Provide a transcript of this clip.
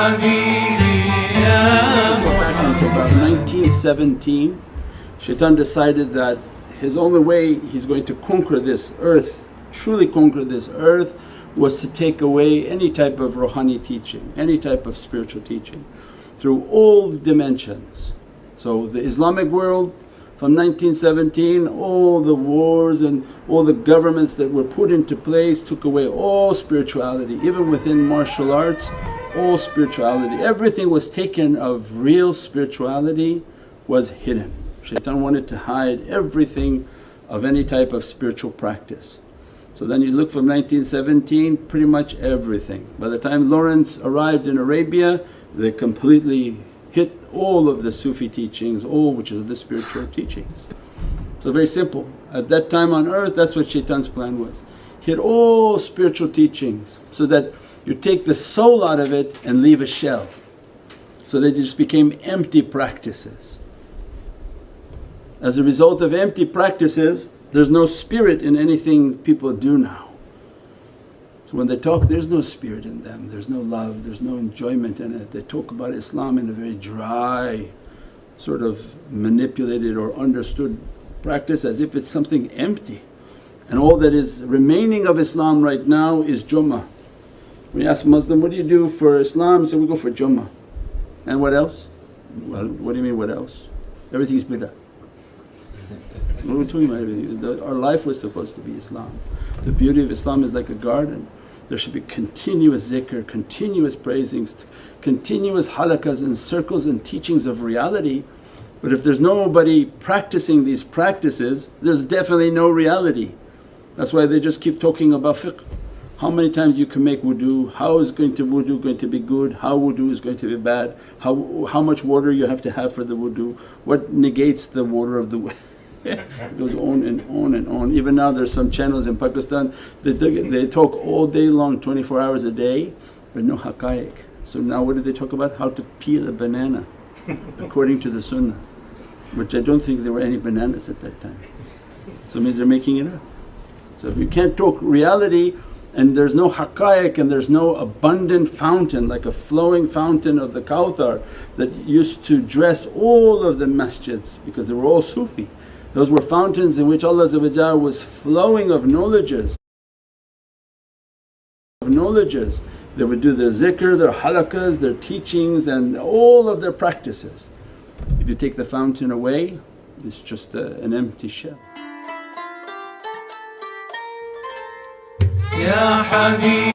حبيبي يا Back into about 1917, Shaitan decided that his only way he's going to conquer this earth, truly conquer this earth, was to take away any type of ruhani teaching, any type of spiritual teaching through all dimensions. So the Islamic world from 1917, all the wars and all the governments that were put into place took away all spirituality, even within martial arts, all spirituality. Everything was taken of real spirituality was hidden. Shaitan wanted to hide everything of any type of spiritual practice. So then you look from 1917, pretty much everything. By the time Lawrence arrived in Arabia, they completely hit all of the Sufi teachings, all which is the spiritual teachings. So very simple, at that time on earth that's what Shaitan's plan was. Hit all spiritual teachings so that you take the soul out of it and leave a shell, so that it just became empty practices. As a result of empty practices, there's no spirit in anything people do now. So when they talk, there's no spirit in them, there's no love, there's no enjoyment in it. They talk about Islam in a very dry, sort of manipulated or understood practice as if it's something empty. And all that is remaining of Islam right now is Jummah. When you ask a Muslim, what do you do for Islam? He said, we go for Jummah. And what else? Well, what do you mean what else? Everything's bid'ah. What are we talking about? Everything? Our life was supposed to be Islam. The beauty of Islam is like a garden. There should be continuous zikr, continuous praisings, continuous halakas and circles and teachings of reality. But if there's nobody practicing these practices, there's definitely no reality. That's why they just keep talking about fiqh. How many times you can make wudu, how is wudu going to be good, how wudu is going to be bad, how much water you have to have for the wudu, what negates the water of the wudu. It goes on and on and on. Even now there's some channels in Pakistan they talk all day long, 24 hours a day, but no haqqaiq. So now what do they talk about? How to peel a banana according to the sunnah, which I don't think there were any bananas at that time. So it means they're making it up. So if you can't talk reality and there's no haqqaiq and there's no abundant fountain like a flowing fountain of the Kawthar that used to dress all of the masjids because they were all Sufi. Those were fountains in which Allah was flowing of knowledges. They would do their zikr, their halakas, their teachings and all of their practices. If you take the fountain away, it's just an empty shell. يا حبيبي